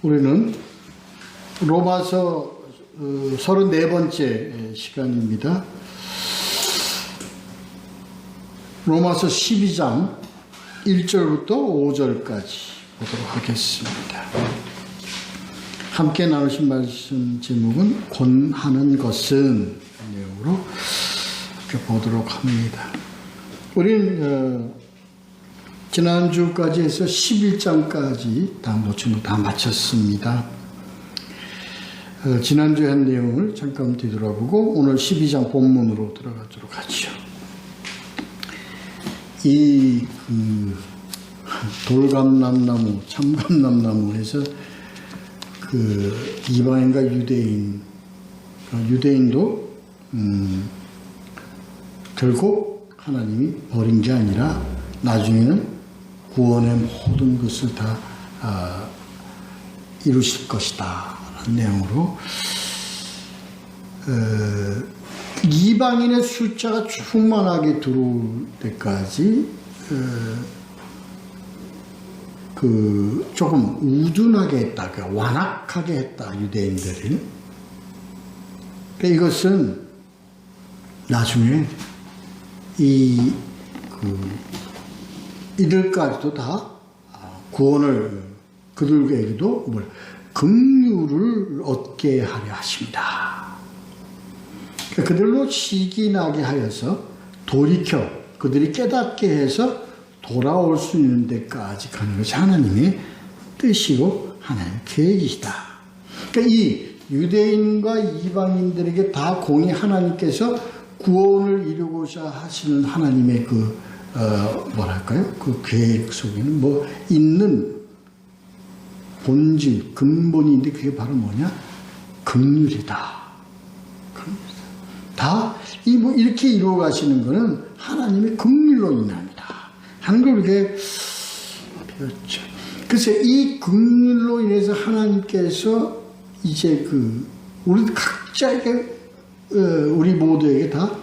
우리는 로마서 34번째 시간입니다. 로마서 12장 1절부터 5절까지 보도록 하겠습니다. 함께 나누신 말씀 제목은 권하는 것은 내용으로 이렇게 보도록 합니다. 우리는 지난주까지 해서 11장까지 다 모충을 다 마쳤습니다. 지난주에 한 내용을 잠깐 뒤돌아보고 오늘 12장 본문으로 들어가도록 하죠. 이 돌감람나무, 참감람나무에서 이방인과 유대인도 결국 하나님이 버린 게 아니라 나중에는 구원의 모든 것을 다 이루실 것이다 라는 내용으로 이방인의 숫자가 충만하게 들어올 때까지 조금 우둔하게 했다, 완악하게 했다 유대인들이. 이것은 나중에 이들까지도 다 구원을 그들에게도 긍휼을 얻게 하려 하십니다. 그들로 시기나게 하여서 돌이켜 그들이 깨닫게 해서 돌아올 수 있는 데까지 가는 것이 하나님의 뜻이고 하나님의 계획이시다. 그러니까 이 유대인과 이방인들에게 다 공히 하나님께서 구원을 이루고자 하시는 하나님의 그 계획 속에는 있는 본질, 근본인데 그게 바로 뭐냐? 긍휼이다. 다 이렇게 이루어 가시는 것은 하나님의 긍휼로 인합니다. 하는 걸 이렇게 배웠죠. 그래서 이 긍휼로 인해서 하나님께서 이제 우리 각자에게 우리 모두에게 다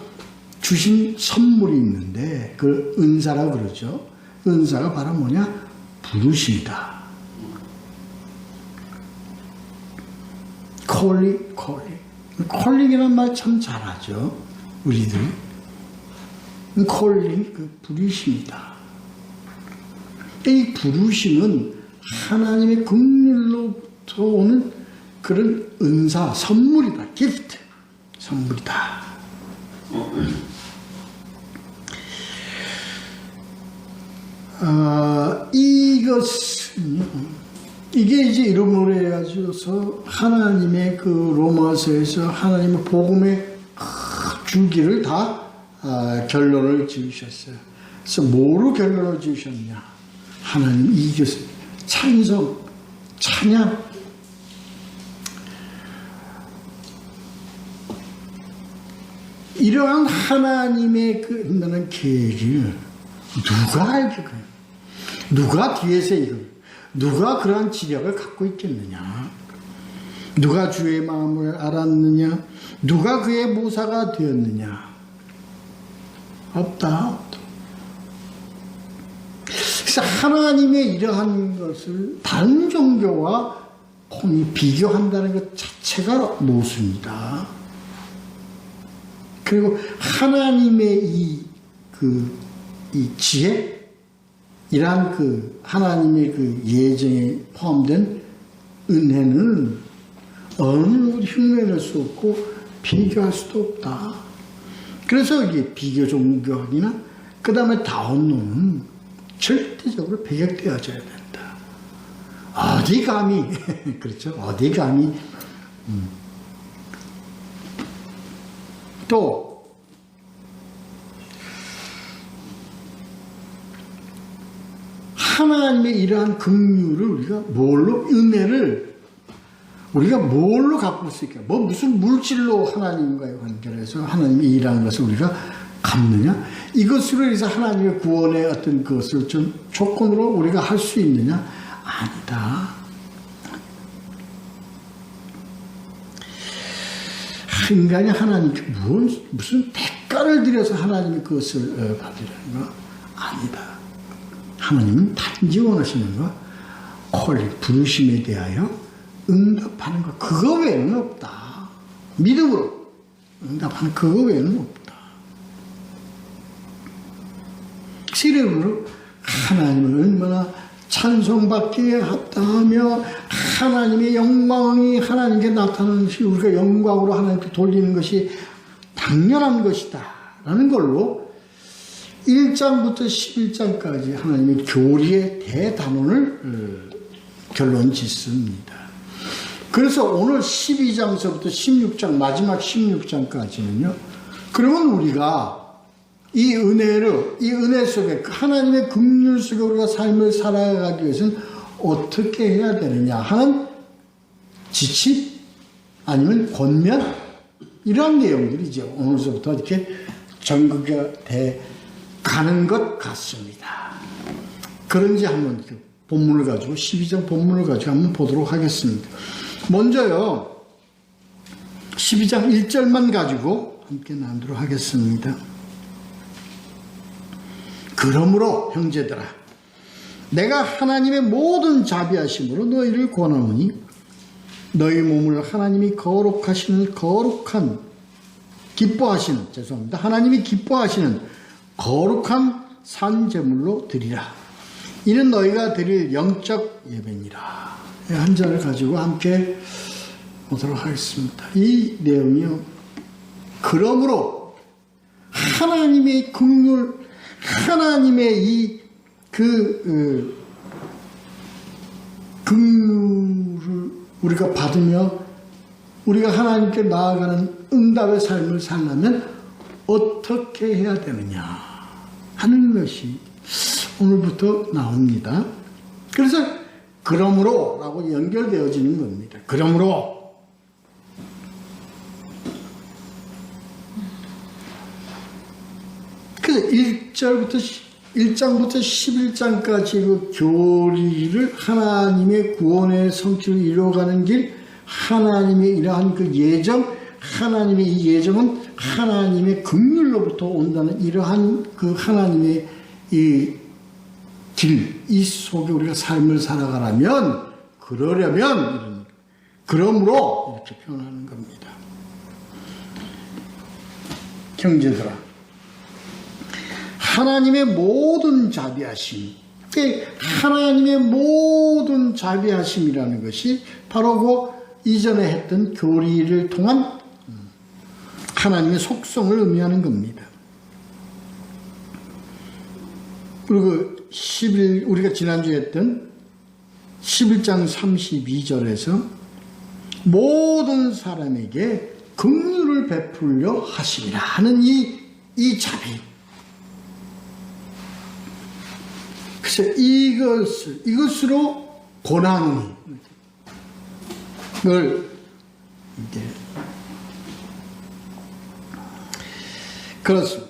주신 선물이 있는데 그걸 은사라고 그러죠. 은사가 바로 뭐냐? 부르심이다. 콜링이라는 말 참 잘하죠. 우리들. 콜링, 부르심이다. 이 부르심은 하나님의 긍휼로부터 오는 그런 은사, 선물이다. 기프트. 선물이다. 이게 이제 이름으로 해가지고서 하나님의 로마서에서 하나님의 복음의 줄기를 다 결론을 지으셨어요. 그래서 뭐로 결론을 지으셨냐? 하나님 이것을 찬성, 찬양. 이러한 하나님의 계획을 누가 알겠어요? 누가 뒤에서 누가 그러한 지략을 갖고 있겠느냐? 누가 주의 마음을 알았느냐? 누가 그의 모사가 되었느냐? 없다. 그래서 하나님의 이러한 것을 다른 종교와 비교한다는 것 자체가 모순이다. 그리고 하나님의 이 지혜, 이러한 하나님의 예정에 포함된 은혜는 어느 흉내낼 수 없고 비교할 수도 없다. 그래서 이게 비교 종교학이나 그 다음에 다원론은 절대적으로 배격되어져야 된다. 어디 감히 그렇죠? 어디 감히 또 하나님의 이러한 긍휼을 우리가 은혜를 우리가 뭘로 갖고 수 있을까? 무슨 물질로 하나님과의 관계에서 하나님이 일하는 것을 우리가 갚느냐? 이것으로 해서 하나님의 구원의 어떤 것을 좀 조건으로 우리가 할 수 있느냐? 아니다. 인간이 하나님께 무슨 대가를 들여서 하나님이 그것을 받으려는 거 아니다. 하나님은 단지 원하시는 거, 부르심에 대하여 응답하는 것, 그거 외에는 없다. 믿음으로 응답하는 그거 외에는 없다. 세력으로 하나님을 얼마나 찬송받기에 합당하며 하나님의 영광이 하나님께 나타나는 것이 우리가 영광으로 하나님께 돌리는 것이 당연한 것이다 라는 걸로 1장부터 11장까지 하나님의 교리의 대단원을 결론 짓습니다. 그래서 오늘 12장서부터 16장 마지막 16장까지는요. 그러면 우리가 이 은혜 속에 하나님의 긍휼 속에 우리가 삶을 살아가기 위해서는 어떻게 해야 되느냐 하는 지침 아니면 권면 이런 내용들이죠. 오늘서부터 이렇게 전개돼 가는 것 같습니다. 그런지 한번 본문을 가지고 12장 본문을 가지고 한번 보도록 하겠습니다. 먼저요 12장 1절만 가지고 함께 나누도록 하겠습니다. 그러므로 형제들아 내가 하나님의 모든 자비하심으로 너희를 권하노니 너희 몸을 하나님이 거룩하시는 하나님이 기뻐하시는 거룩한 산제물로 드리라. 이는 너희가 드릴 영적 예배니라. 한 절을 가지고 함께 보도록 하겠습니다. 이 내용이요. 그러므로 하나님의 긍휼, 하나님의 긍휼을 우리가 받으며 우리가 하나님께 나아가는 응답의 삶을 살려면 어떻게 해야 되느냐 하는 것이 오늘부터 나옵니다. 그래서 그러므로 라고 연결되어지는 겁니다. 그러므로 그래서 1장부터 11장까지 그 교리를 하나님의 구원의 성취를 이루어가는 길, 하나님의 이러한 그 예정, 하나님의 이 예정은 하나님의 긍휼로부터 온다는 이러한 그 하나님의 이 길, 이 속에 우리가 삶을 살아가려면, 그러려면, 그러므로 이렇게 표현하는 겁니다. 형제들아, 하나님의 모든 자비하심, 하나님의 모든 자비하심이라는 것이 바로 그 이전에 했던 교리를 통한 하나님의 속성을 의미하는 겁니다. 그리고 우리가 지난주에 했던 11장 32절에서 모든 사람에게 긍휼을 베풀려 하심이라 하는 이 자비. 그래서 이것으로 고난을 이제 그렇습니다.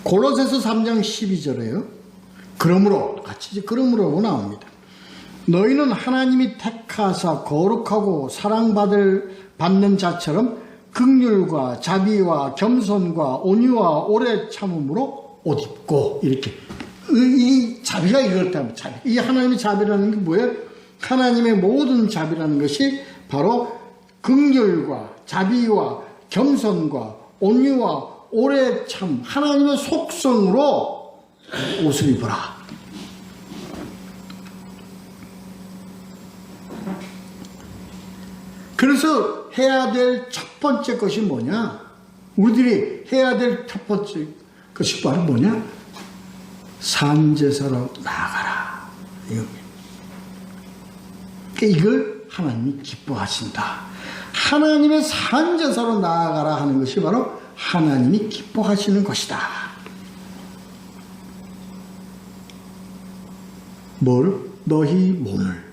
골로새서 3장 12절에요. 그러므로 같이 그러므로 나옵니다. 너희는 하나님이 택하사 거룩하고 사랑받는 자처럼 긍휼과 자비와 겸손과 온유와 오래 참음으로 옷 입고 이렇게 이 자비가 이렇다면 자비. 이 하나님의 자비라는 게 뭐예요? 하나님의 모든 자비라는 것이 바로 긍휼과 자비와 겸손과 온유와 오래 참 하나님의 속성으로 옷을 입어라. 그래서 해야 될 첫 번째 것이 뭐냐? 우리들이 해야 될 첫 번째 것이 바로 뭐냐? 산제사로 나아가라. 이걸 하나님이 기뻐하신다. 하나님의 산제사로 나아가라 하는 것이 바로 하나님이 기뻐하시는 것이다. 너희 몸을.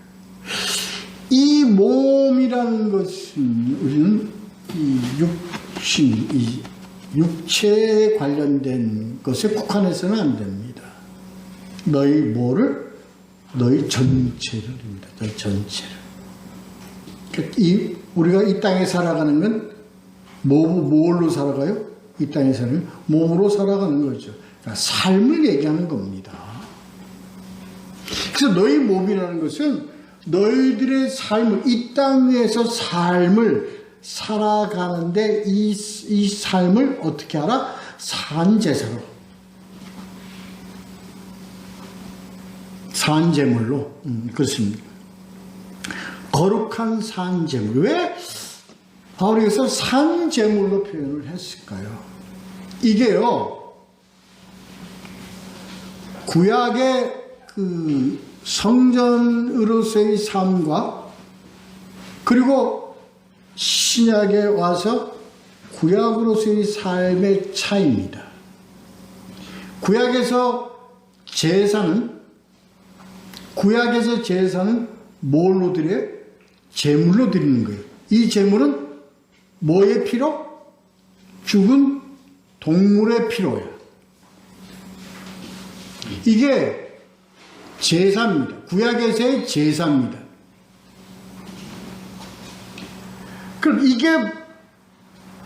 이 몸이라는 것은 우리는 이 육체에 관련된 것에 국한해서는 안 됩니다. 너희 뭐를? 너희 전체를입니다. 너희 전체를. 우리가 이 땅에 살아가는 건 뭘로 살아가요? 이 땅에 사는 몸으로 살아가는 거죠. 그러니까 삶을 얘기하는 겁니다. 그래서 너희 몸이라는 것은 너희들의 삶을, 이 땅 위에서 삶을 살아가는데 이 삶을 어떻게 하라? 산제사로, 산제물로, 그렇습니다. 거룩한 산제물. 왜 바울이 여기서 산제물로 표현을 했을까요? 이게요, 구약의 그 성전으로서의 삶과 그리고 신약에 와서 구약으로서의 삶의 차이입니다. 구약에서 제사는 뭘로 드려요? 제물로 드리는 거예요. 이 제물은 뭐의 피로? 죽은 동물의 피로예요. 이게 제사입니다. 구약에서의 제사입니다. 그럼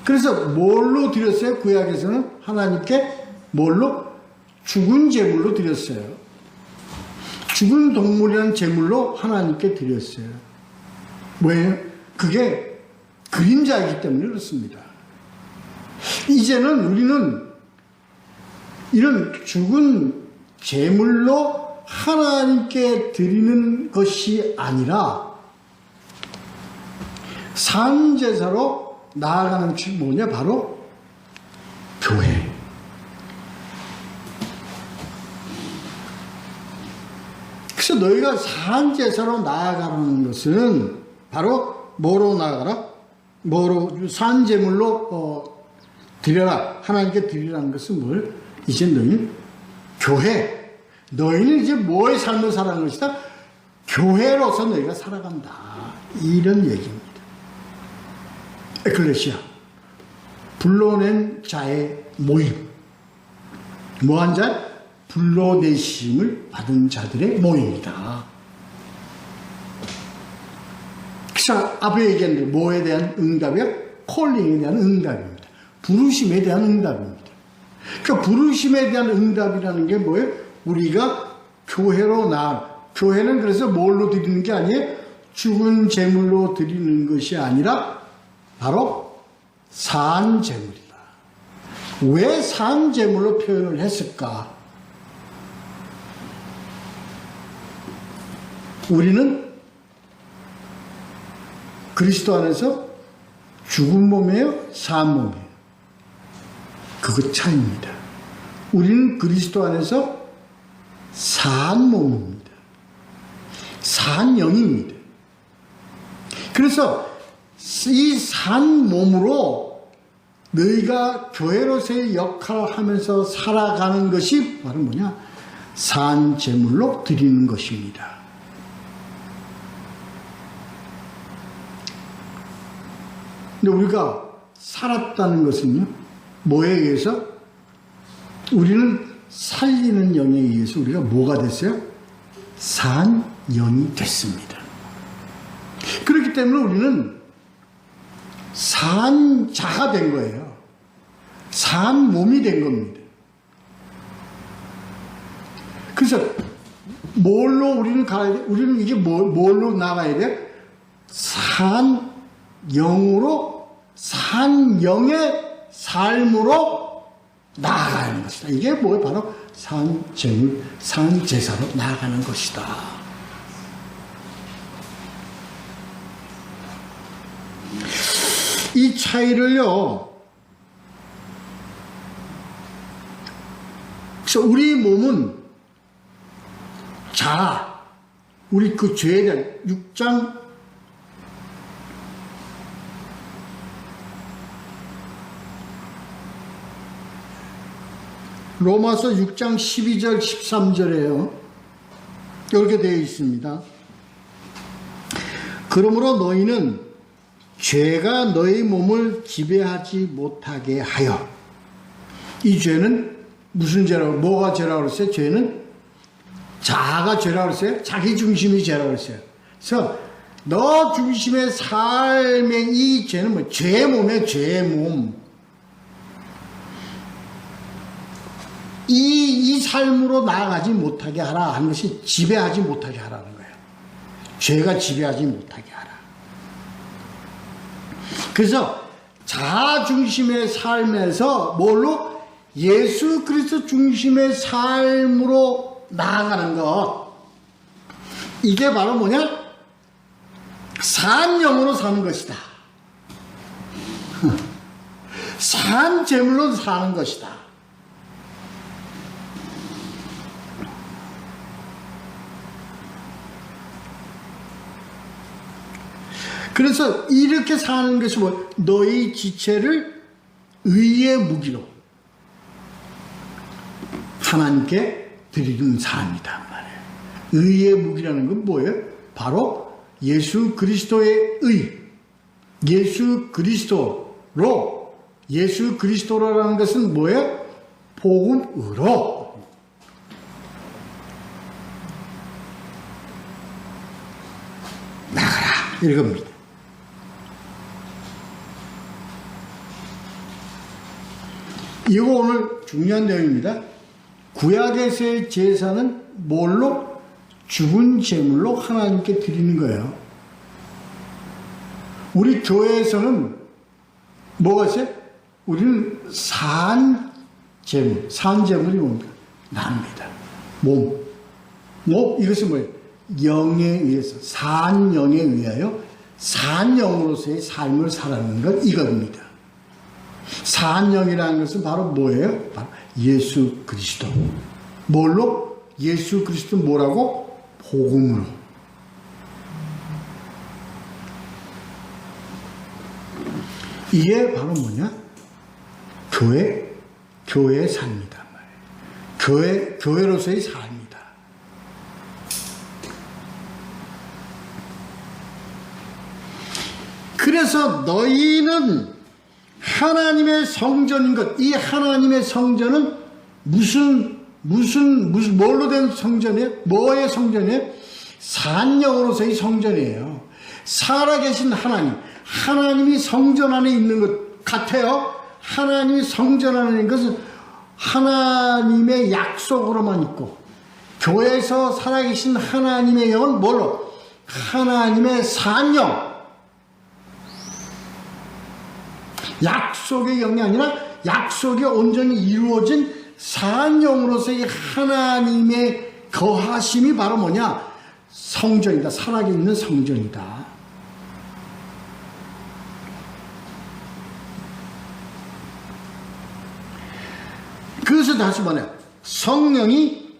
그래서 뭘로 드렸어요? 구약에서는 하나님께 뭘로? 죽은 제물로 드렸어요. 죽은 동물이라는 제물로 하나님께 드렸어요. 왜요? 그게 그림자이기 때문에 그렇습니다. 이제는 우리는 이런 죽은 제물로 하나님께 드리는 것이 아니라 산제사로 나아가는 것이 뭐냐? 바로 교회. 그래서 너희가 산제사로 나아가는 것은 바로 뭐로 나아가라? 뭐로? 산제물로 드려라. 하나님께 드리라는 것은 뭘? 이제 너희는 교회. 너희는 이제 뭐의 삶을 살아가는 것이다? 교회로서 너희가 살아간다. 이런 얘기입니다. 에클레시아. 불러낸 자의 모임. 뭐한 자? 불러내심을 받은 자들의 모임이다. 그래서 앞에 얘기했는데 뭐에 대한 응답이요? 콜링에 대한 응답입니다. 부르심에 대한 응답입니다. 그러니까 부르심에 대한 응답이라는 게 뭐예요? 우리가 교회로 교회는 그래서 뭘로 드리는 게 아니에요? 죽은 제물로 드리는 것이 아니라 바로 산제물이다. 왜 산제물로 표현을 했을까? 우리는 그리스도 안에서 죽은 몸이에요? 산 몸이에요? 그것 차이입니다. 우리는 그리스도 안에서 산 몸입니다. 산 영입니다. 그래서 이 산 몸으로 너희가 교회로서의 역할을 하면서 살아가는 것이 바로 뭐냐? 산 제물로 드리는 것입니다. 근데 우리가 살았다는 것은요, 뭐에 의해서? 우리는 살리는 영에 의해서 우리가 뭐가 됐어요? 산 영이 됐습니다. 그렇기 때문에 우리는 산자가 된 거예요. 산 몸이 된 겁니다. 그래서 뭘로 우리는 가야 돼? 우리는 이게 뭘로 나가야 돼? 산 영으로, 산 영의 삶으로 나아가는 것이다. 이게 뭐예요? 바로 산제물, 산제사로 나아가는 것이다. 이 차이를요, 그래서 우리 몸은 우리 그 죄에 대한 6장 로마서 6장 12절 13절에요. 이렇게 되어 있습니다. 그러므로 너희는 죄가 너희 몸을 지배하지 못하게 하여. 이 죄는 무슨 죄라고, 뭐가 죄라고 그랬어요? 죄는 자아가 죄라고 그랬어요? 자기 중심이 죄라고 그랬어요. 그래서 너 중심의 삶의 이 죄는 뭐? 죄 몸이에요, 죄 몸. 이 삶으로 나아가지 못하게 하라 하는 것이 지배하지 못하게 하라는 거예요. 죄가 지배하지 못하게 하라. 그래서 자아 중심의 삶에서 뭘로? 예수 그리스도 중심의 삶으로 나아가는 것. 이게 바로 뭐냐? 산 영으로 사는 것이다. 산 재물로 사는 것이다. 그래서 이렇게 사는 것이 뭐 너희 지체를 의의 무기로 하나님께 드리는 삶이다 말이에요. 의의 무기라는 건 뭐예요? 바로 예수 그리스도의 의, 예수 그리스도로라는 것은 뭐예요? 복음으로. 나가라 이겁니다. 이거 오늘 중요한 내용입니다. 구약에서의 제사는 뭘로? 죽은 제물로 하나님께 드리는 거예요. 우리 교회에서는 뭐가 있어요? 우리는 산 제물이 뭡니까? 납니다. 몸, 이것은 뭐예요? 영에 의해서, 산영에 의하여 산영으로서의 삶을 살아가는 것, 이겁니다. 산영이라는 것은 바로 뭐예요? 바로 예수 그리스도. 뭘로? 예수 그리스도 뭐라고? 복음으로. 이게 바로 뭐냐? 교회의 삶이다 말이에요. 교회로서의 삶이다. 그래서 너희는 하나님의 성전인 것. 이 하나님의 성전은 뭘로 된 성전이에요? 뭐의 성전이에요? 산영으로서의 성전이에요. 살아계신 하나님이 성전 안에 있는 것 같아요. 하나님이 성전 안에 있는 것은 하나님의 약속으로만 있고, 교회에서 살아계신 하나님의 영은 뭘로? 하나님의 산영. 약속의 영이 아니라 약속이 온전히 이루어진 산영으로서의 하나님의 거하심이 바로 뭐냐? 성전이다. 살아있는 성전이다. 그래서 다시 말해요. 성령이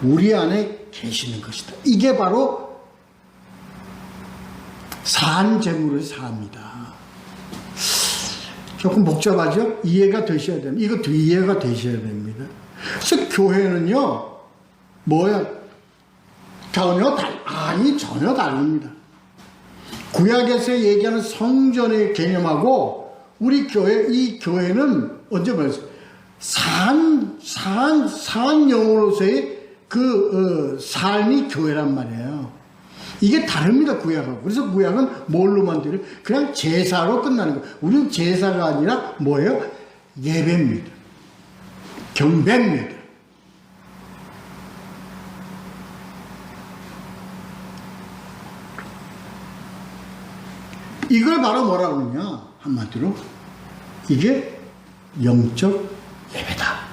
우리 안에 계시는 것이다. 이게 바로 산재물의 삶이다. 조금 복잡하죠? 이해가 되셔야 됩니다. 이것도 이해가 되셔야 됩니다. 그래서 교회는요, 뭐야? 전혀 다릅니다. 구약에서 얘기하는 성전의 개념하고 우리 이 교회는 언제 말했어요? 산영으로서의 삶이 교회란 말이에요. 이게 다릅니다, 구약하고. 그래서 구약은 뭘로 만들어요? 그냥 제사로 끝나는 거예요. 우리는 제사가 아니라 뭐예요? 예배입니다. 경배입니다. 이걸 바로 뭐라 그러냐? 한마디로 이게 영적 예배다.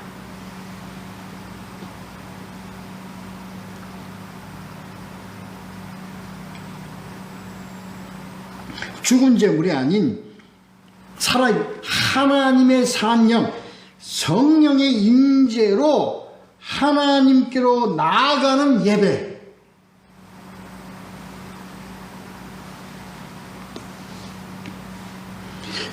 죽은 제물이 아닌 하나님의 산영, 성령의 임재로 하나님께로 나아가는 예배.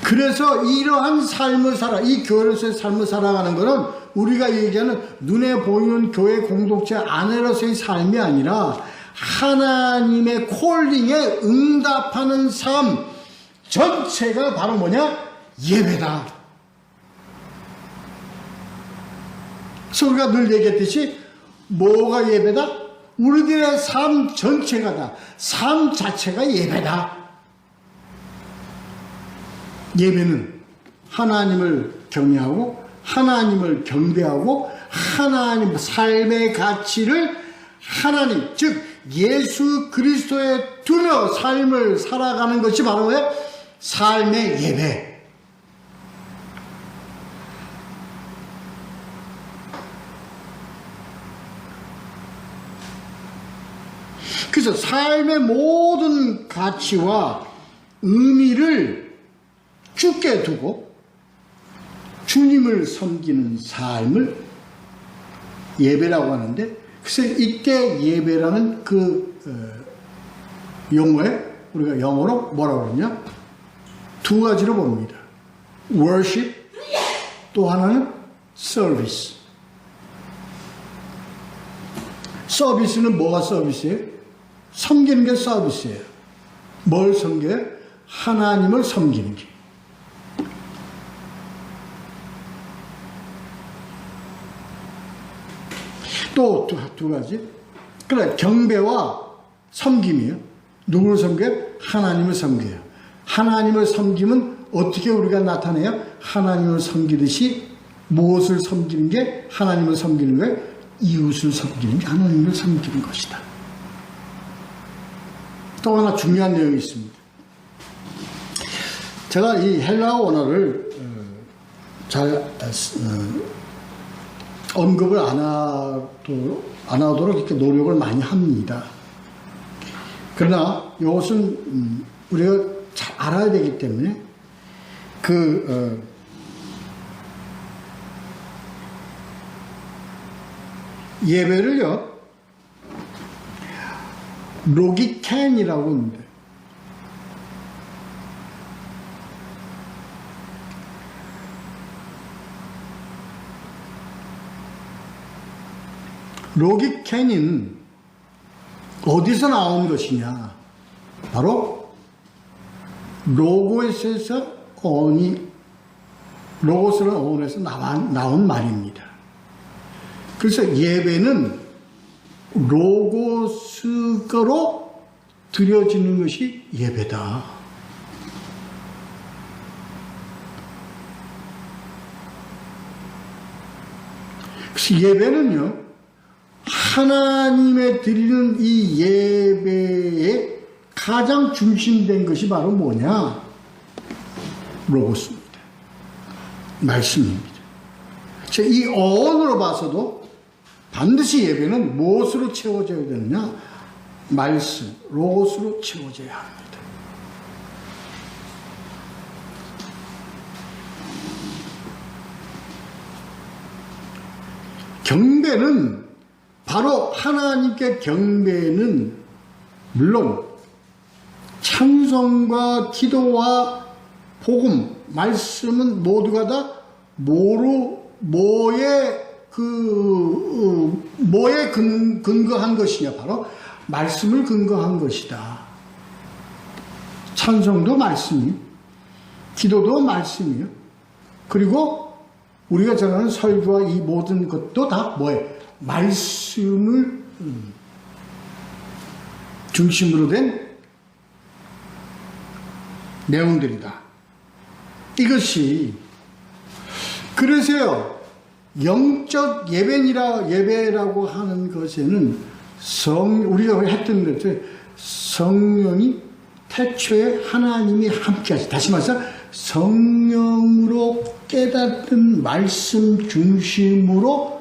그래서 이러한 삶을 이 교회로서의 삶을 살아가는 것은 우리가 얘기하는 눈에 보이는 교회 공동체 안에로서의 삶이 아니라 하나님의 콜링에 응답하는 삶 전체가 바로 뭐냐? 예배다. 그래서 우리가 늘 얘기했듯이 뭐가 예배다? 우리들의 삶 전체가 다. 삶 자체가 예배다. 예배는 하나님을 경외하고 하나님을 경배하고 하나님 삶의 가치를 하나님, 즉 예수 그리스도에 두며 삶을 살아가는 것이 바로 삶의 예배. 그래서 삶의 모든 가치와 의미를 주께 두고 주님을 섬기는 삶을 예배라고 하는데, 그래서 이때 예배라는 용어에 우리가 영어로 뭐라고 그러냐? 두 가지로 봅니다. worship, 또 하나는 service. 서비스는 뭐가 서비스예요? 섬기는 게 서비스예요. 뭘 섬겨요? 하나님을 섬기는 게. 또 두 가지. 그래, 경배와 섬김이요. 누구를 섬겨요? 하나님을 섬겨요. 하나님을 섬기면 어떻게 우리가 나타내요? 하나님을 섬기듯이 무엇을 섬기는 게 하나님을 섬기는 거예요? 이웃을 섬기는 게 하나님을 섬기는 것이다. 또 하나 중요한 내용이 있습니다. 제가 이 헬라어 원어를 잘 언급을 안 하도록 이렇게 노력을 많이 합니다. 그러나 이것은 우리가 잘 알아야 되기 때문에 예배를요, 로기켄이라고 합니다. 로기켄은 어디서 나온 것이냐? 바로 로고스에서 로고스를 어원해서 나온 말입니다. 그래서 예배는 로고스로 드려지는 것이 예배다. 그래서 예배는요, 하나님에 드리는 이 예배의 가장 중심된 것이 바로 뭐냐? 로고스입니다. 말씀입니다. 이 어원으로 봐서도 반드시 예배는 무엇으로 채워져야 되느냐? 말씀, 로고스로 채워져야 합니다. 경배는 바로 하나님께 경배는 물론 찬송과 기도와 복음, 말씀은 모두가 다 뭐에 근거한 것이냐? 바로 말씀을 근거한 것이다. 찬송도 말씀이요, 기도도 말씀이요, 그리고 우리가 전하는 설교와 이 모든 것도 다 뭐예요? 말씀을 중심으로 된 내용들이다. 이것이 그래서요, 영적 예배라고 하는 것에는 우리가 했던 것처럼 성령이 태초에 하나님이 함께하시, 다시 말해서 성령으로 깨닫는 말씀 중심으로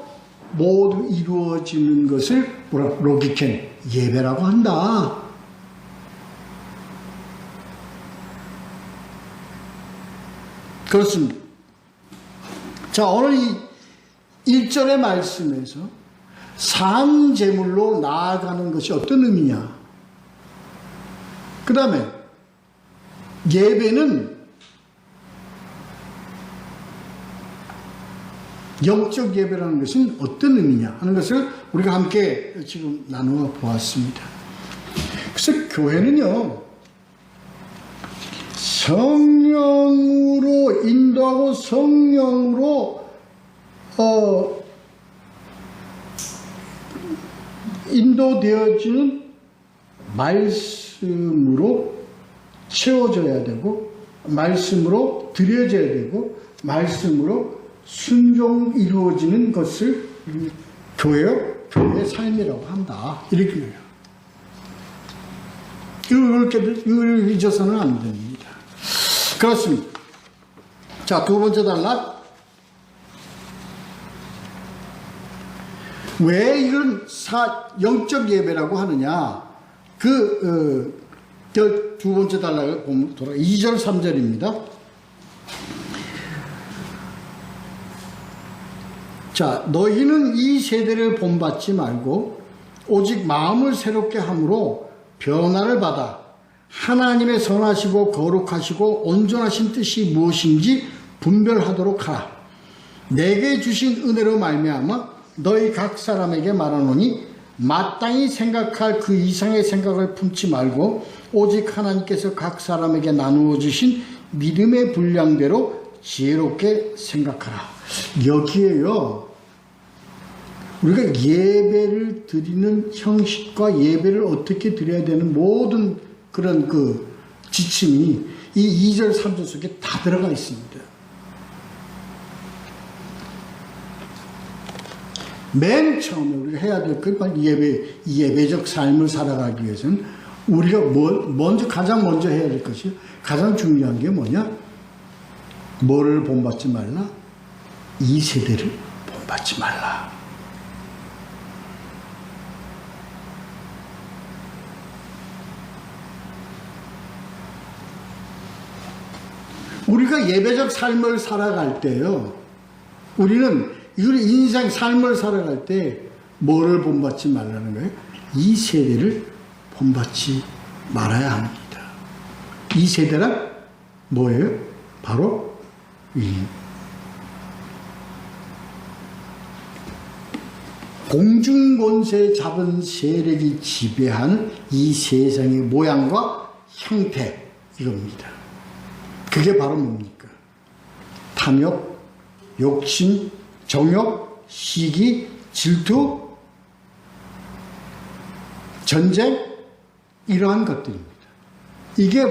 모두 이루어지는 것을 로기켄, 예배라고 한다. 그렇습니다. 자, 오늘 이 1절의 말씀에서 산제물로 나아가는 것이 어떤 의미냐? 그 다음에 예배는 영적 예배라는 것은 어떤 의미냐 하는 것을 우리가 함께 지금 나누어 보았습니다. 그래서 교회는요, 성령으로 인도하고 성령으로 인도되어지는 말씀으로 채워져야 되고, 말씀으로 드려져야 되고, 말씀으로 순종 이루어지는 것을 교회의 삶이라고 한다. 이렇게 해요. 이걸 잊어서는 안 됩니다. 그렇습니다. 자, 두 번째 단락. 왜 이건 영적 예배라고 하느냐? 두 번째 단락을 보면 2절, 3절입니다. 자, 너희는 이 세대를 본받지 말고 오직 마음을 새롭게 함으로 변화를 받아 하나님의 선하시고 거룩하시고 온전하신 뜻이 무엇인지 분별하도록 하라. 내게 주신 은혜로 말미암아 너희 각 사람에게 말하노니 마땅히 생각할 그 이상의 생각을 품지 말고 오직 하나님께서 각 사람에게 나누어 주신 믿음의 분량대로 지혜롭게 생각하라. 여기에요, 우리가 예배를 드리는 형식과 예배를 어떻게 드려야 되는 모든 그런 지침이 이 2절, 3절 속에 다 들어가 있습니다. 맨 처음에 우리가 해야 될 건 예배적 삶을 살아가기 위해서는 우리가 가장 먼저 해야 될 것이, 가장 중요한 게 뭐냐? 뭐를 본받지 말라? 이 세대를 본받지 말라. 우리가 예배적 삶을 살아갈 때요, 우리는 인생 삶을 살아갈 때 뭐를 본받지 말라는 거예요? 이 세대를 본받지 말아야 합니다. 이 세대란 뭐예요? 바로 이 공중권세 잡은 세력이 지배하는 이 세상의 모양과 형태, 이겁니다. 그게 바로 뭡니까? 탐욕, 욕심, 정욕, 시기, 질투, 전쟁, 이러한 것들입니다. 이게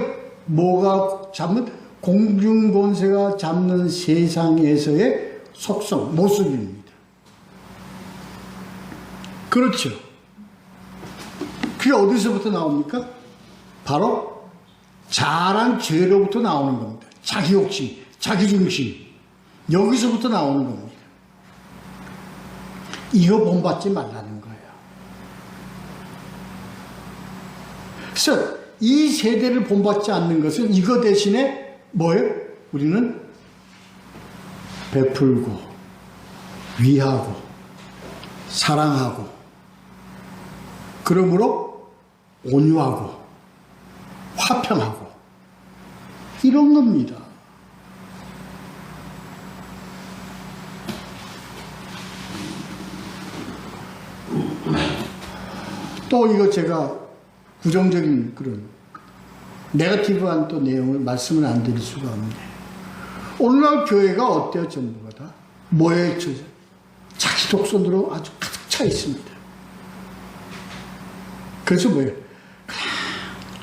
뭐가 잡는, 공중권세가 잡는 세상에서의 속성, 모습입니다. 그렇죠. 그게 어디서부터 나옵니까? 바로 자란 죄로부터 나오는 겁니다. 자기 욕심, 자기 중심, 여기서부터 나오는 겁니다. 이거 본받지 말라는 거예요. 그래서 이 세대를 본받지 않는 것은 이거 대신에 뭐예요? 우리는 베풀고 위하고 사랑하고 그러므로 온유하고 화평하고 이런 겁니다. 또 이거 제가 부정적인 그런 네거티브한 또 내용을 말씀을 안 드릴 수가 없네. 오늘날 교회가 어때요? 전부가 다 뭐에 자기 독선으로 아주 가득 차 있습니다. 그래서 뭐예요?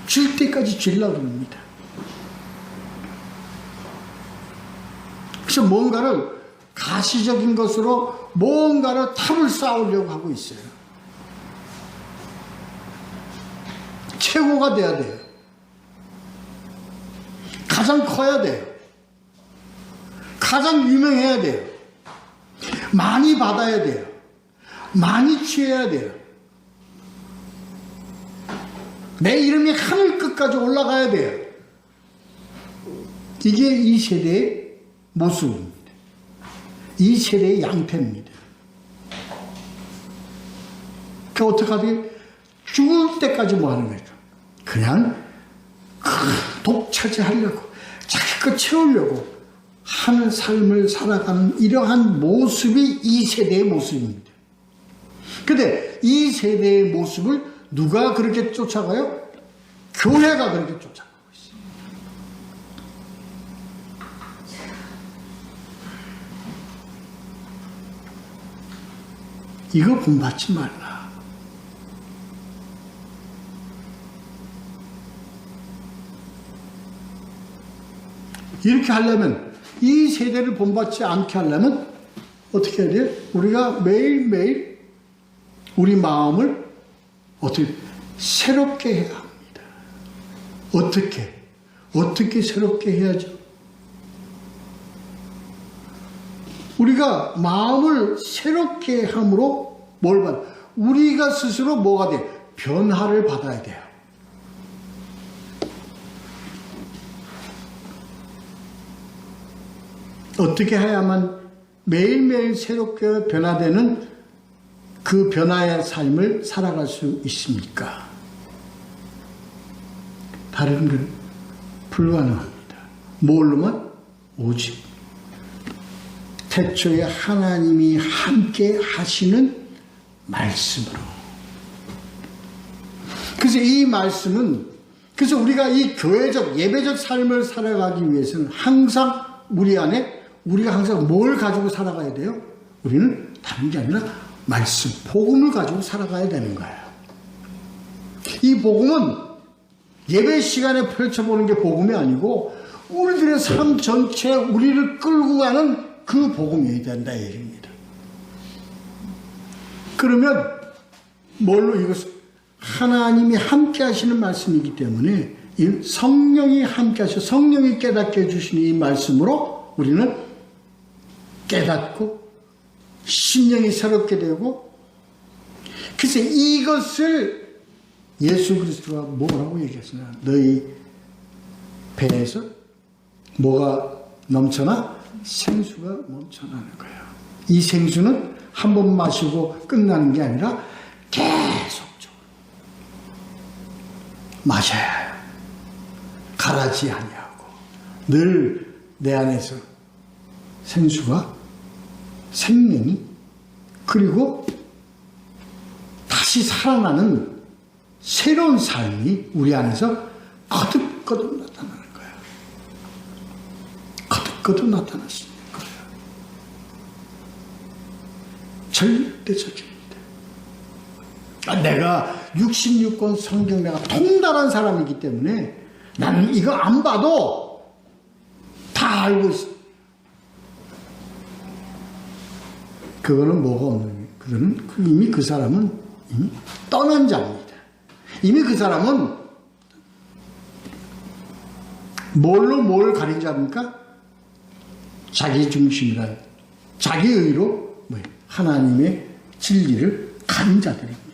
줄 때까지 줄려고 합니다. 그래서 뭔가를 가시적인 것으로 뭔가를 탑을 쌓으려고 하고 있어요. 최고가 돼야 돼요. 가장 커야 돼요. 가장 유명해야 돼요. 많이 받아야 돼요. 많이 취해야 돼요. 내 이름이 하늘 끝까지 올라가야 돼요. 이게 이 세대의 모습입니다. 이 세대의 양태입니다. 그 어떻게 하지? 죽을 때까지 뭐 하는 거예요? 그냥 독차지하려고, 자기 것 채우려고 하는 삶을 살아가는 이러한 모습이 이 세대의 모습입니다. 근데 이 세대의 모습을 누가 그렇게 쫓아가요? 교회가 그렇게 쫓아가고 있어요. 이거 본받지 말라. 이렇게 하려면, 이 세대를 본받지 않게 하려면 어떻게 해야 돼요? 우리가 매일매일 우리 마음을 어떻게 새롭게 해야 합니다. 어떻게 새롭게 해야죠? 우리가 마음을 새롭게 함으로 뭘 받아? 우리가 스스로 뭐가 돼? 변화를 받아야 돼요. 어떻게 해야만 매일매일 새롭게 변화되는 그 변화의 삶을 살아갈 수 있습니까? 다른 건 불가능합니다. 뭘로만? 오직 태초에 하나님이 함께 하시는 말씀으로. 그래서 이 말씀은, 그래서 우리가 이 교회적 예배적 삶을 살아가기 위해서는 항상 우리 안에 우리가 항상 뭘 가지고 살아가야 돼요? 우리는 다른 게 아니라 말씀, 복음을 가지고 살아가야 되는 거예요. 이 복음은 예배 시간에 펼쳐보는 게 복음이 아니고 우리들의 삶 전체에 우리를 끌고 가는 그 복음이 된다 이 얘기입니다. 그러면 뭘로 이것을 하나님이 함께 하시는 말씀이기 때문에 이 성령이 함께 하셔 성령이 깨닫게 해주시는 이 말씀으로 우리는 깨닫고 심령이 새롭게 되고, 그래서 이것을 예수 그리스도가 뭐라고 얘기했으나 너희 배에서 뭐가 넘쳐나? 생수가 넘쳐나는 거예요. 이 생수는 한 번 마시고 끝나는 게 아니라 계속적으로 마셔야 해요. 가라지 아니하고 늘 내 안에서 생수가 생명이, 그리고 다시 살아나는 새로운 삶이 우리 안에서 거듭거듭 나타나는 거예요. 거듭거듭 나타날 수 있는 거예요. 절대적입니다. 내가 66권 성경 내가 통달한 사람이기 때문에 나는 이거 안 봐도 다 알고 있어. 그거는 뭐가 없는 거예요. 이미 그 사람은 이미 떠난 자입니다. 이미 그 사람은 뭘로 뭘 가린 자입니까? 자기 중심이라, 자기 의로 하나님의 진리를 가린 자들입니다.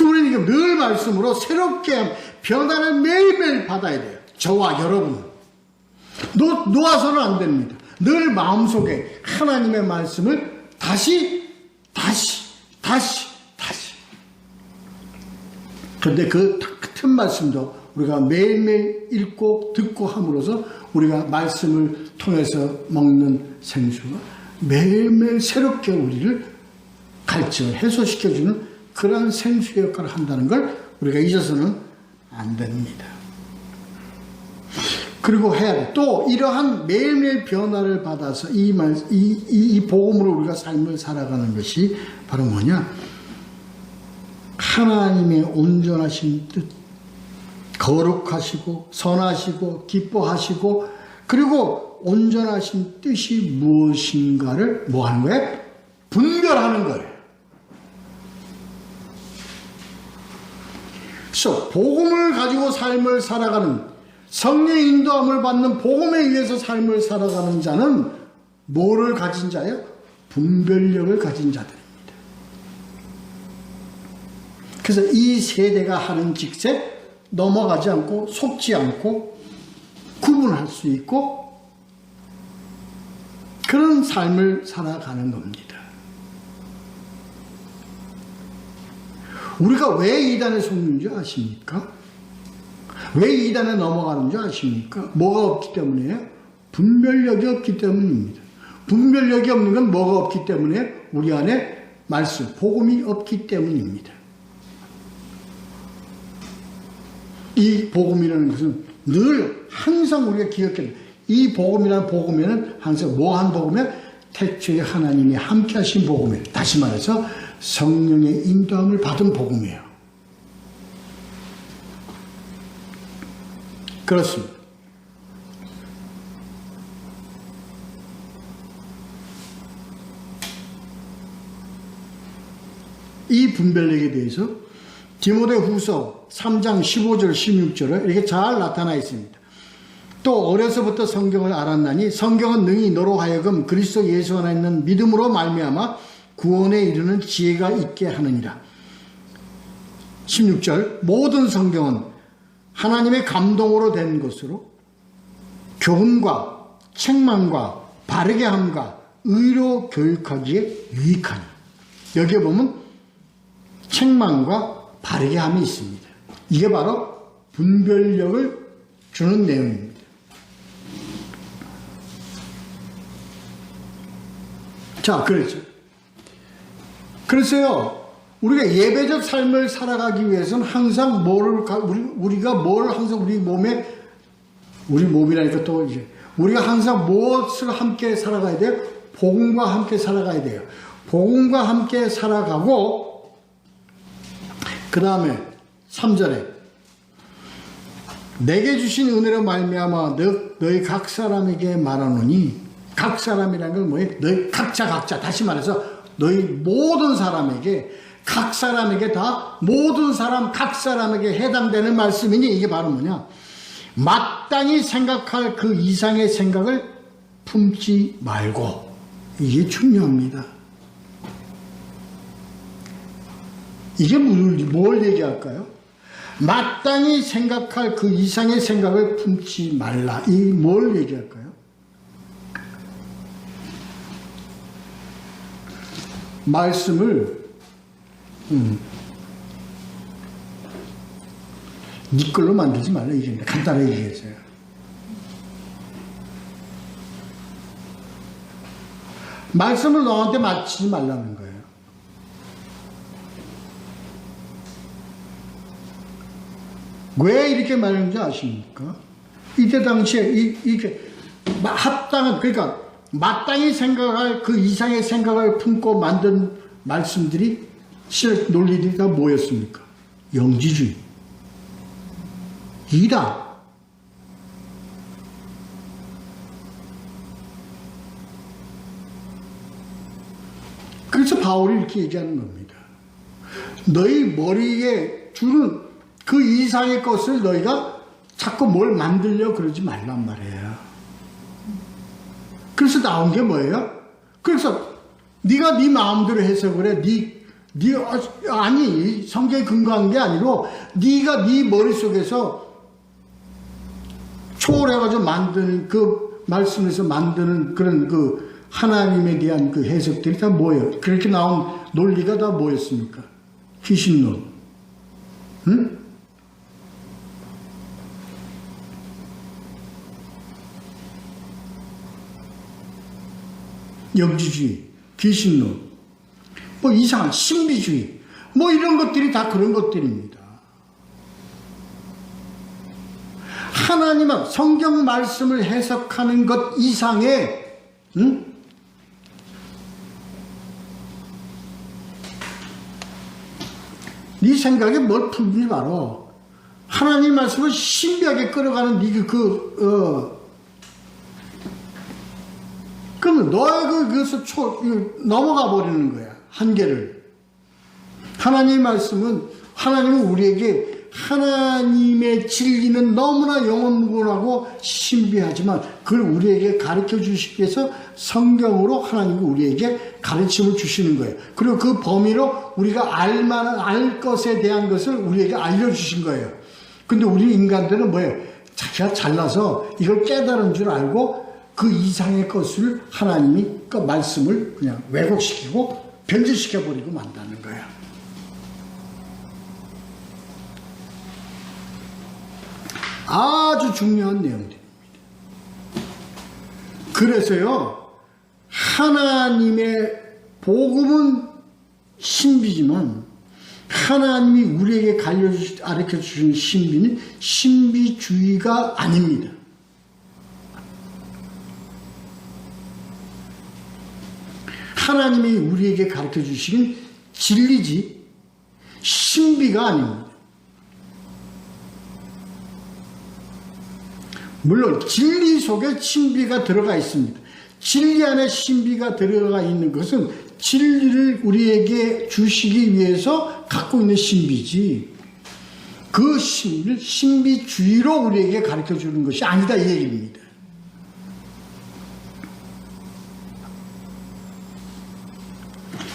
우리는 늘 말씀으로 새롭게 변화를 매일매일 받아야 돼요. 저와 여러분은 놓아서는 안 됩니다. 늘 마음속에 하나님의 말씀을 다시. 그런데 그 같은 말씀도 우리가 매일매일 읽고 듣고 함으로써 우리가 말씀을 통해서 먹는 생수가 매일매일 새롭게 우리를 가르쳐 해소시켜주는 그런 생수의 역할을 한다는 걸 우리가 잊어서는 안 됩니다. 그리고 해야 돼. 또 이러한 매일매일 변화를 받아서 이 복음으로 우리가 삶을 살아가는 것이 바로 뭐냐? 하나님의 온전하신 뜻, 거룩하시고 선하시고 기뻐하시고 그리고 온전하신 뜻이 무엇인가를 뭐 하는 거예요? 분별하는 거예요. 그래서 복음을 가지고 삶을 살아가는, 성령의 인도함을 받는 복음에 의해서 삶을 살아가는 자는 뭐를 가진 자예요? 분별력을 가진 자들입니다. 그래서 이 세대가 하는 직색 넘어가지 않고 속지 않고 구분할 수 있고 그런 삶을 살아가는 겁니다. 우리가 왜 이단에 속는 줄 아십니까? 왜 이단에 넘어가는 줄 아십니까? 뭐가 없기 때문이에요? 분별력이 없기 때문입니다. 분별력이 없는 건 뭐가 없기 때문에? 우리 안에 말씀, 복음이 없기 때문입니다. 이 복음이라는 것은 늘 항상 우리가 기억해야 돼요. 이 복음이라는 복음에는 항상 뭐한 복음이에요? 태초에 하나님이 함께 하신 복음이에요. 다시 말해서 성령의 인도함을 받은 복음이에요. 그렇습니다. 이 분별력에 대해서 디모데후서 3장 15절 16절에 이렇게 잘 나타나 있습니다. 또 어려서부터 성경을 알았나니 성경은 능히 너로 하여금 그리스도 예수 안에 있는 믿음으로 말미암아 구원에 이르는 지혜가 있게 하느니라. 16절 모든 성경은 하나님의 감동으로 된 것으로 교훈과 책망과 바르게 함과 의로 교육하기에 유익하니. 여기에 보면 책망과 바르게 함이 있습니다. 이게 바로 분별력을 주는 내용입니다. 자, 그렇죠. 그래서요, 우리가 예배적 삶을 살아가기 위해서는 항상 우리가 뭘 항상 우리 몸이라니까 또 이제, 우리가 항상 무엇을 함께 살아가야 돼요? 복음과 함께 살아가야 돼요. 복음과 함께 살아가고, 그 다음에 3절에 내게 주신 은혜로 말미암아 너희 각 사람에게 말하노니, 각 사람이라는 건 뭐예요? 너희 각자 다시 말해서 너희 모든 사람에게, 각 사람에게 다 모든 사람 각 사람에게 해당되는 말씀이니 이게 바로 뭐냐? 마땅히 생각할 그 이상의 생각을 품지 말고. 이게 중요합니다. 이게 뭘 얘기할까요? 마땅히 생각할 그 이상의 생각을 품지 말라. 이 뭘 얘기할까요? 말씀을 네 걸로 만들지 말라. 이게 간단하게 얘기했어요. 말씀을 너한테 맞추지 말라는 거예요. 왜 이렇게 말하는지 아십니까? 이때 당시에 이게 합당한, 그러니까 마땅히 생각할 그 이상의 생각을 품고 만든 말씀들이, 논리들이 다 뭐였습니까? 영지주의, 이다. 그래서 바울이 이렇게 얘기하는 겁니다. 너희 머리에 주는 그 이상의 것을 너희가 자꾸 뭘 만들려 그러지 말란 말이에요. 그래서 나온 게 뭐예요? 그래서 네가 네 마음대로 해석을 해. 아니, 성경에 근거한 게 아니고 네가 네 머릿속에서 초월해가지고 만드는 그 말씀에서 만드는 그런 그 하나님에 대한 그 해석들이 다 뭐예요? 그렇게 나온 논리가 다 뭐였습니까? 귀신론. 응? 영지주의, 귀신론, 뭐 이상한 신비주의, 뭐 이런 것들이 다 그런 것들입니다. 하나님은 성경 말씀을 해석하는 것 이상의, 네 생각에 뭘 풀지 마라. 하나님 말씀을 신비하게 끌어가는 그러면 너의 그것을 넘어가 버리는 거야. 한계를. 하나님의 말씀은, 하나님은 우리에게 하나님의 진리는 너무나 영원하고 신비하지만 그걸 우리에게 가르쳐 주시기 위해서 성경으로 하나님이 우리에게 가르침을 주시는 거예요. 그리고 그 범위로 우리가 알 것에 대한 것을 우리에게 알려주신 거예요. 근데 우리 인간들은 뭐예요? 자기가 잘나서 이걸 깨달은 줄 알고 그 이상의 것을 하나님이 그 말씀을 그냥 왜곡시키고 변질시켜버리고 만다는 거예요. 아주 중요한 내용들입니다. 그래서요, 하나님의 복음은 신비지만 하나님이 우리에게 가르쳐 주시는 신비는 신비주의가 아닙니다. 하나님이 우리에게 가르쳐 주시는 진리지 신비가 아닙니다. 물론 진리 속에 신비가 들어가 있습니다. 진리 안에 신비가 들어가 있는 것은 진리를 우리에게 주시기 위해서 갖고 있는 신비지, 그 신비를 신비주의로 우리에게 가르쳐 주는 것이 아니다, 이 얘기입니다.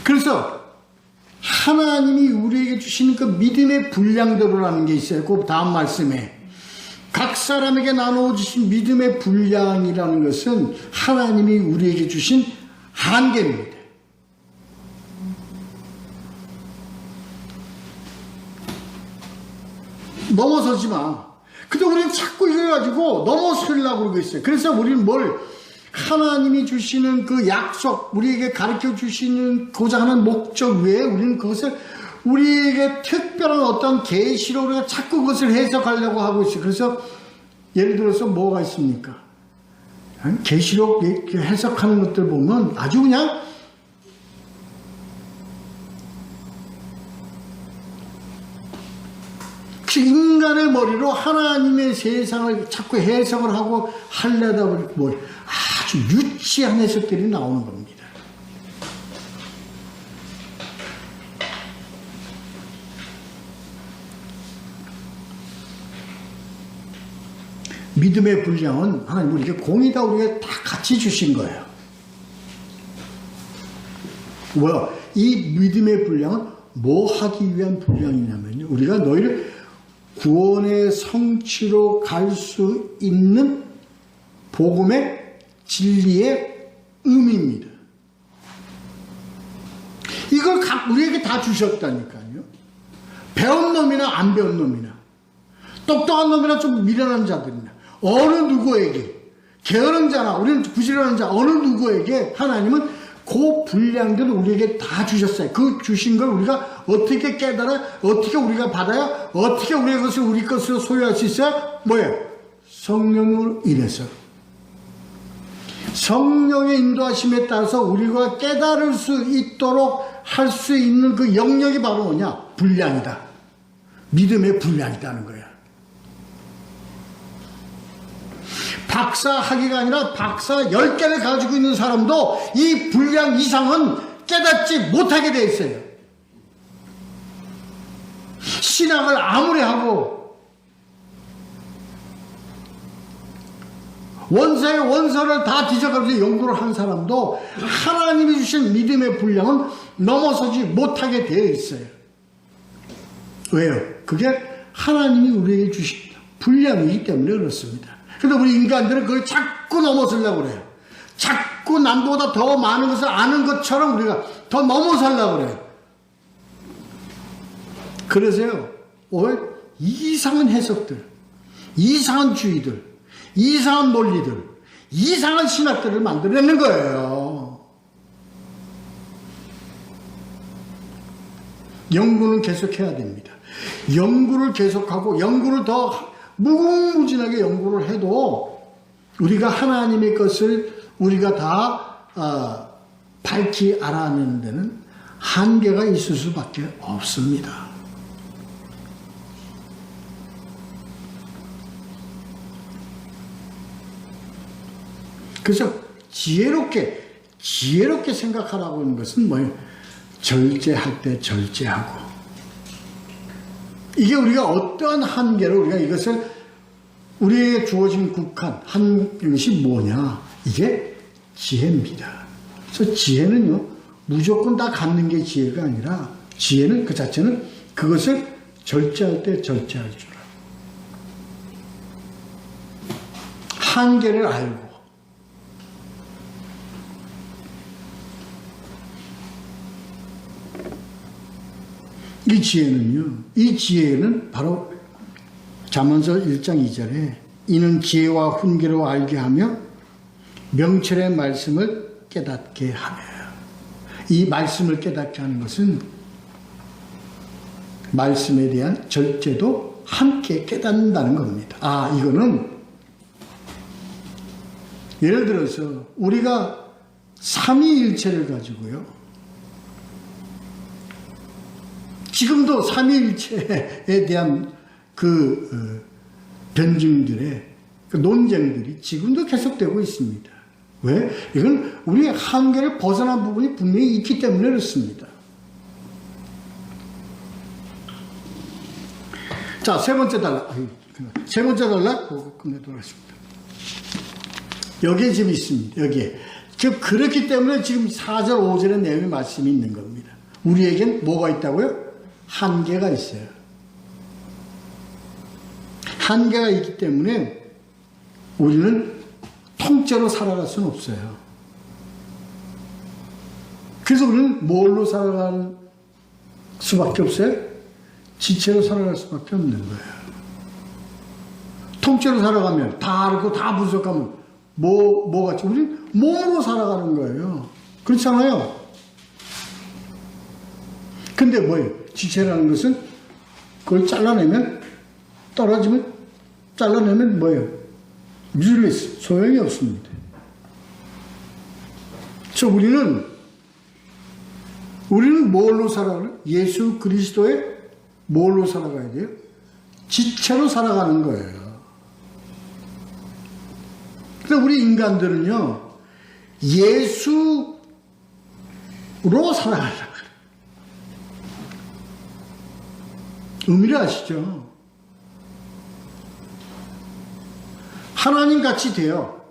그래서 하나님이 우리에게 주시는 그 믿음의 분량대로라는 게 있어요. 그 다음 말씀에 각 사람에게 나누어 주신 믿음의 분량이라는 것은 하나님이 우리에게 주신 한계입니다. 넘어서지 마. 근데 우리는 자꾸 이걸 가지고 넘어서려고 그러고 있어요. 그래서 우리는 하나님이 주시는 그 약속, 우리에게 가르쳐 주시는 고자 하는 목적 외에 우리는 그것을 우리에게 특별한 어떤 계시로 우리가 자꾸 그것을 해석하려고 하고 있어요. 그래서 예를 들어서 뭐가 있습니까? 계시록 해석하는 것들 보면 아주 그냥 인간의 머리로 하나님의 세상을 자꾸 해석을 하고 하려다 보니 아주 유치한 해석들이 나오는 겁니다. 믿음의 분량은 하나님 우리에게 공이다 우리에게 다 같이 주신 거예요. 이 믿음의 분량은 뭐 하기 위한 분량이냐면요, 우리가 너희를 구원의 성취로 갈 수 있는 복음의 진리의 의미입니다. 이걸 우리에게 다 주셨다니까요. 배운 놈이나 안 배운 놈이나, 똑똑한 놈이나 좀 미련한 자들이나, 어느 누구에게, 게으른 자나 우리는 부지런한 자, 어느 누구에게 하나님은 그 분량들을 우리에게 다 주셨어요. 그 주신 걸 우리가 어떻게 깨달아요? 어떻게 우리가 받아요? 어떻게 우리가 그것을 우리 것으로 소유할 수 있어요? 뭐예요? 성령으로 인해서. 성령의 인도하심에 따라서 우리가 깨달을 수 있도록 할 수 있는 그 영역이 바로 뭐냐? 분량이다. 믿음의 분량이다는 거야. 박사 학위가 아니라 박사 10개를 가지고 있는 사람도 이 분량 이상은 깨닫지 못하게 돼 있어요. 신학을 아무리 하고 원서의 원서를 다 뒤져가면서 연구를 한 사람도 하나님이 주신 믿음의 분량은 넘어서지 못하게 되어 있어요. 왜요? 그게 하나님이 우리에게 주신 분량이기 때문에 그렇습니다. 근데 우리 인간들은 그걸 자꾸 넘어서려고 그래요. 자꾸 남보다 더 많은 것을 아는 것처럼 우리가 더 넘어서려고 그래요. 그래서요, 이상한 해석들, 이상한 주의들, 이상한 논리들, 이상한 신학들을 만들어내는 거예요. 연구는 계속해야 됩니다. 연구를 계속하고 연구를 더 무궁무진하게 연구를 해도 우리가 하나님의 것을 우리가 다 밝히 알아내는 데는 한계가 있을 수밖에 없습니다. 그래서 지혜롭게 생각하라고 하는 것은 뭐예요? 절제할 때 절제하고, 이게 우리가 어떠한 한계로 우리가 이것을 우리에게 주어진 국한 한 것이 뭐냐? 이게 지혜입니다. 그래서 지혜는요, 무조건 다 갖는 게 지혜가 아니라, 지혜는 그 자체는 그것을 절제할 때 절제할 줄 알아요. 한계를 알고, 이 지혜는 바로 잠언서 1장 2절에 이는 지혜와 훈계로 알게 하며 명철의 말씀을 깨닫게 하며, 이 말씀을 깨닫게 하는 것은 말씀에 대한 절제도 함께 깨닫는다는 겁니다. 이거는 예를 들어서 우리가 삼위일체를 가지고요, 지금도 삼위일체에 대한 그 변증들의 그 논쟁들이 지금도 계속되고 있습니다. 왜? 이건 우리의 한계를 벗어난 부분이 분명히 있기 때문에 그렇습니다. 자, 세 번째 단락. 세 번째 단락, 그거 끝내도록 하겠습니다. 여기에 지금 있습니다. 여기에. 즉, 그렇기 때문에 지금 4절, 5절의 내용의 말씀이 있는 겁니다. 우리에겐 뭐가 있다고요? 한계가 있어요. 한계가 있기 때문에 우리는 통째로 살아갈 수는 없어요. 그래서 우리는 뭘로 살아갈 수밖에 없어요? 지체로 살아갈 수밖에 없는 거예요. 통째로 살아가면 다 알고 다 분석하면 뭐같이 우리는 몸으로 살아가는 거예요. 그렇잖아요. 근데 뭐예요? 지체라는 것은 그걸 잘라내면 떨어지면 잘라내면 뭐예요? 유질리스 소용이 없습니다. 우리는 뭘로 살아가요? 예수 그리스도의 뭘로 살아가야 돼요? 지체로 살아가는 거예요. 그래서 우리 인간들은요, 예수로 살아가려고 그래요. 의미를 아시죠? 하나님 같이 돼요.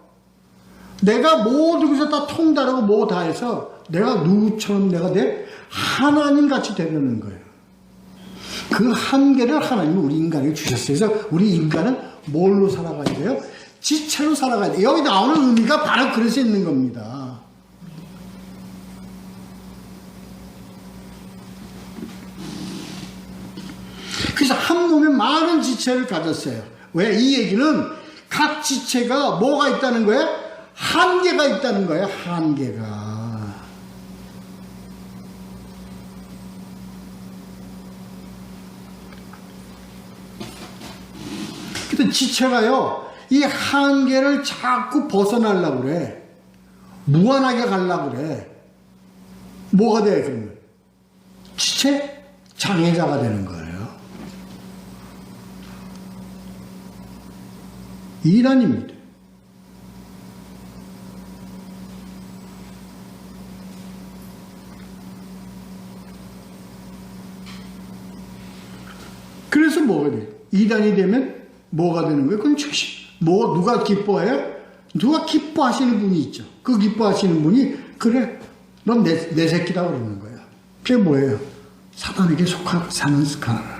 내가 모든 것을 다 통달하고 뭐 다 해서 내가 누구처럼 내가 돼? 하나님 같이 되려는 거예요. 그 한계를 하나님이 우리 인간에게 주셨어요. 그래서 우리 인간은 뭘로 살아가야 돼요? 지체로 살아가야 돼요. 여기 나오는 의미가 바로 그래서 있는 겁니다. 그래서 한 몸에 많은 지체를 가졌어요. 왜? 이 얘기는 각 지체가 뭐가 있다는 거예요? 한계가 있다는 거예요. 한계가. 근데 지체가요, 이 한계를 자꾸 벗어나려고 그래. 무한하게 가려고 그래. 뭐가 돼, 그러면? 지체? 장애자가 되는 거예요. 이란입니다. 그래서 뭐가 돼요? 이단이 되면 뭐가 되는 거예요? 그건 즉시 누가 기뻐해요? 누가 기뻐하시는 분이 있죠. 그 기뻐하시는 분이 그래 넌 내 새끼다 그러는 거야. 그게 뭐예요? 사단에게 속하고 사는 습관을.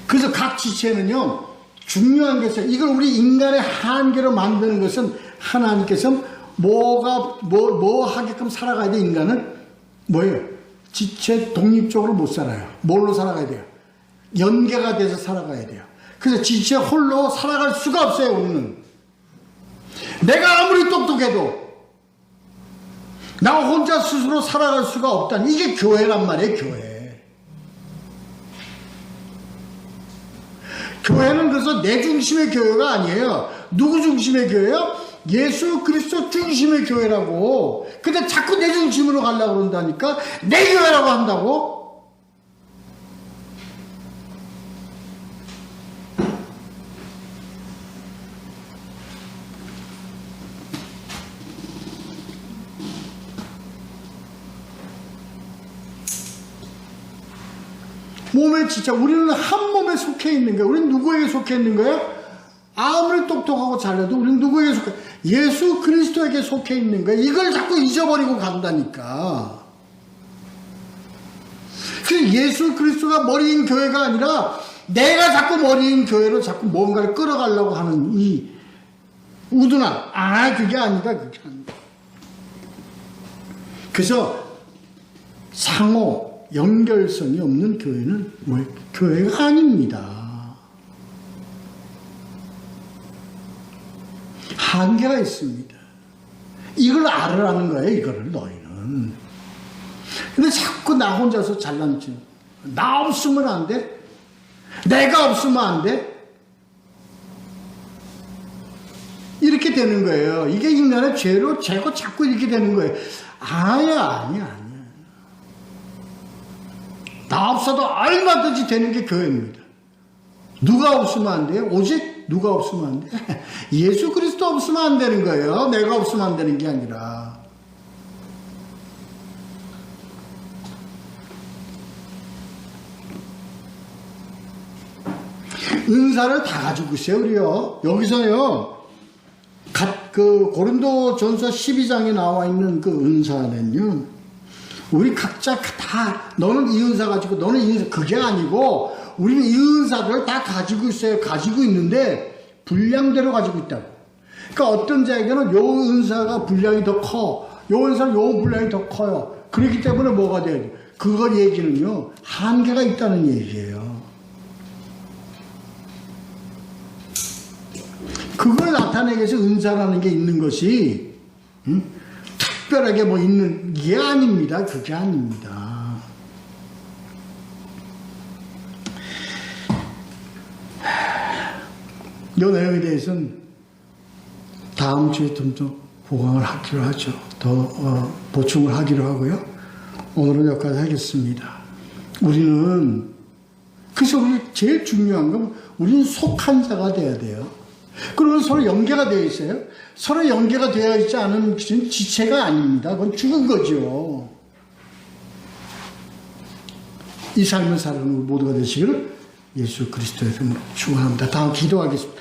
그래서 각 지체는요, 중요한 것은, 이걸 우리 인간의 한계로 만드는 것은 하나님께서 뭐 하게끔 살아가야 돼, 인간은? 뭐예요? 지체 독립적으로 못 살아요. 뭘로 살아가야 돼요? 연계가 돼서 살아가야 돼요. 그래서 지체 홀로 살아갈 수가 없어요, 우리는. 내가 아무리 똑똑해도 나 혼자 스스로 살아갈 수가 없다니, 이게 교회란 말이에요, 교회. 교회는 그래서 내 중심의 교회가 아니에요. 누구 중심의 교회요? 예수 그리스도 중심의 교회라고. 근데 자꾸 내 중심으로 가려고 그런다니까. 내 교회라고 한다고. 몸에 지쳐. 우리는 한 몸에 속해 있는 거예요. 우리는 누구에게 속해 있는 거예요? 아무리 똑똑하고 잘해도 우리는 누구에게 속해? 예수 그리스도에게 속해 있는 거예요. 이걸 자꾸 잊어버리고 간다니까. 그래서 예수 그리스도가 머리인 교회가 아니라 내가 자꾸 머리인 교회로 자꾸 뭔가를 끌어가려고 하는 이 우둔함. 그게 아니다. 그게 아니다. 그래서 상호 연결성이 없는 교회는 교회가 아닙니다. 한계가 있습니다. 이걸 알으라는 거예요, 이거를 너희는. 근데 자꾸 나 혼자서 잘난 척. 나 없으면 안 돼? 내가 없으면 안 돼? 이렇게 되는 거예요. 이게 인간의 죄로 자꾸 이렇게 되는 거예요. 아니야. 나 없어도 얼마든지 되는 게 교회입니다. 누가 없으면 안 돼요? 오직 누가 없으면 안 돼? 예수 그리스도 없으면 안 되는 거예요. 내가 없으면 안 되는 게 아니라. 은사를 다 가지고 있어요, 우리요. 여기서요, 고린도전서 12장에 나와 있는 그 은사는요, 우리 각자 다, 너는 이 은사 가지고, 너는 이 은사, 그게 아니고, 우리는 이 은사를 다 가지고 있어요. 가지고 있는데, 분량대로 가지고 있다고. 그러니까 어떤 자에게는 요 은사가 분량이 더 커, 요 은사는 요 분량이 더 커요. 그렇기 때문에 뭐가 돼야 돼? 그거 얘기는요, 한계가 있다는 얘기예요. 그걸 나타내기 위해서 은사라는 게 있는 것이 특별하게 뭐 있는 게 아닙니다. 그게 아닙니다. 이 내용에 대해서는 다음 주에 좀 더 보강을 하기로 하죠. 더 보충을 하기로 하고요. 오늘은 여기까지 하겠습니다. 우리는 그래서 우리 제일 중요한 건 우리는 속한 자가 돼야 돼요. 그러면 서로 연계가 되어 있어요. 서로 연계가 되어 있지 않은 것은 지체가 아닙니다. 그건 죽은 거죠. 이 삶을 사는 모두가 되시기를 예수 그리스도의 이름으로 축원합니다. 다음 기도하겠습니다.